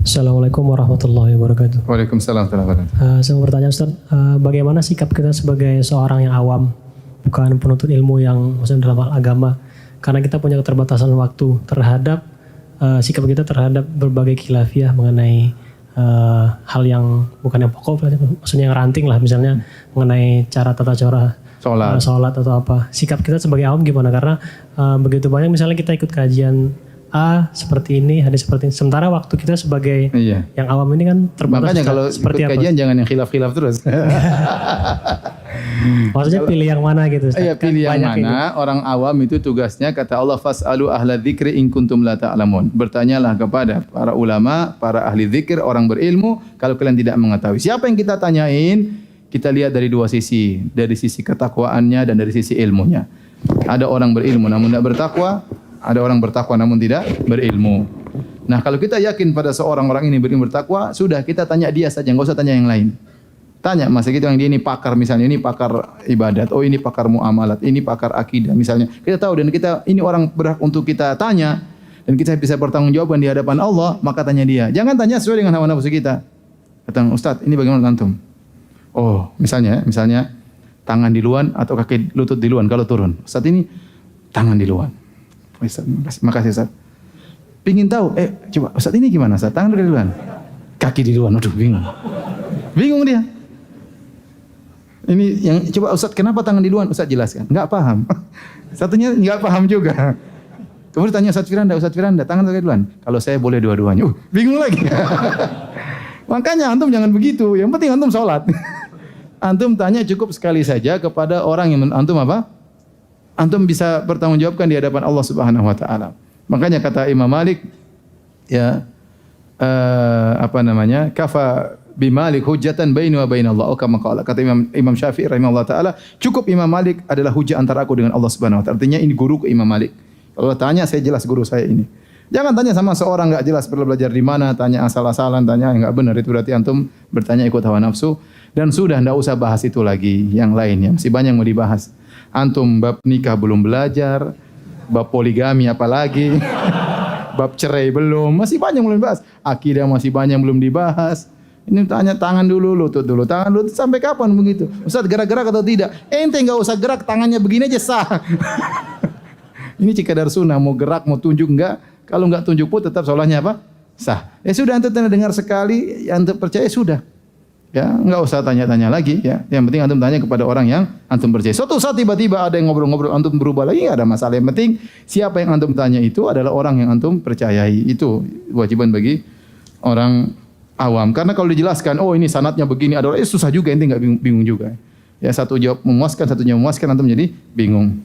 Assalamualaikum warahmatullahi wabarakatuh. Waalaikumsalam warahmatullahi wabarakatuh. Saya mau bertanya Ustaz, bagaimana sikap kita sebagai seorang yang awam, bukan penuntut ilmu yang maksudnya dalam hal agama, karena kita punya keterbatasan waktu terhadap sikap kita terhadap berbagai khilafiyah mengenai hal yang bukan yang pokok, maksudnya yang ranting lah, misalnya mengenai cara tata cara sholat atau apa. Sikap kita sebagai awam gimana? Karena begitu banyak misalnya kita ikut kajian A seperti ini, ada seperti ini. Sementara waktu kita sebagai yang awam ini kan terbatas. Makanya kalau seperti ikut kajian jangan yang khilaf-khilaf terus. Maksudnya pilih yang mana gitu. Iya, pilih yang mana. Ini. Orang awam itu tugasnya kata Allah, fas'alu ahla dzikri in kuntum la ta'lamun. Bertanyalah kepada para ulama, para ahli zikir, orang berilmu kalau kalian tidak mengetahui. Siapa yang kita tanyain? Kita lihat dari dua sisi, dari sisi ketakwaannya dan dari sisi ilmunya. Ada orang berilmu namun tidak bertakwa. Ada orang bertakwa namun tidak berilmu. Nah, kalau kita yakin pada seorang orang ini berilmu bertakwa, sudah kita tanya dia saja, enggak usah tanya yang lain. Tanya, masa kita yang dia ini pakar misalnya, ini pakar ibadat, oh ini pakar muamalat, ini pakar akidah misalnya. Kita tahu dan kita ini orang berhak untuk kita tanya dan kita bisa bertanggungjawabkan di hadapan Allah, maka tanya dia. Jangan tanya sesuai dengan hawa nafsu kita. Kata Ustaz, ini bagaimana antum? Oh, misalnya tangan di luar atau kaki lutut di luar kalau turun. Ustaz ini tangan di luar. Makasih Ustaz. Pingin tahu, coba Ustaz ini gimana Ustaz? Tangan di luar, kaki di luar. Aduh, bingung dia. Ini yang coba Ustaz, kenapa tangan di luar? Ustaz jelaskan. Enggak paham. Satunya enggak paham juga. Kemudian tanya Ustaz Firanda, tangan di luar. Kalau saya boleh dua-duanya. Bingung lagi. Makanya antum jangan begitu. Yang penting antum sholat. Antum tanya cukup sekali saja kepada orang yang antum apa? Antum bisa bertanggungjawabkan di hadapan Allah Subhanahu wa taala. Makanya kata Imam Malik kafa bimalik hujjatan baini wa bainallah. Kama qala. Kata Imam Syafi'i rahimahullah taala, cukup Imam Malik adalah hujjah antara aku dengan Allah Subhanahu wa taala. Artinya ini guru ke Imam Malik. Kalau tanya saya jelas guru saya ini. Jangan tanya sama seorang enggak jelas perlu belajar di mana, tanya asal-asalan, tanya enggak benar, itu berarti antum bertanya ikut hawa nafsu dan sudah enggak usah bahas itu lagi, yang lainnya masih banyak mau dibahas. Antum bab nikah belum belajar, bab poligami apalagi, bab cerai belum, masih banyak belum dibahas. Akidah masih banyak belum dibahas. Ini tanya tangan dulu, lutut dulu, tangan lutut sampai kapan begitu? Ustaz gerak-gerak atau tidak? Ente enggak usah gerak, tangannya begini aja sah. Ini cikadar sunnah, mau gerak, mau tunjuk enggak? Kalau enggak tunjuk pun tetap sholatnya apa? Sah. Sudah antum dengar sekali, antum percaya sudah. Ya, enggak usah tanya-tanya lagi ya. Yang penting antum tanya kepada orang yang antum percaya. Suatu saat tiba-tiba ada yang ngobrol-ngobrol, antum berubah lagi, enggak ada masalah. Yang penting siapa yang antum tanya itu adalah orang yang antum percayai. Itu kewajiban bagi orang awam. Karena kalau dijelaskan, oh ini sanadnya begini, ada susah juga, ente enggak bingung juga. Ya, satu jawab memuaskan, satunya memuaskan, antum jadi bingung.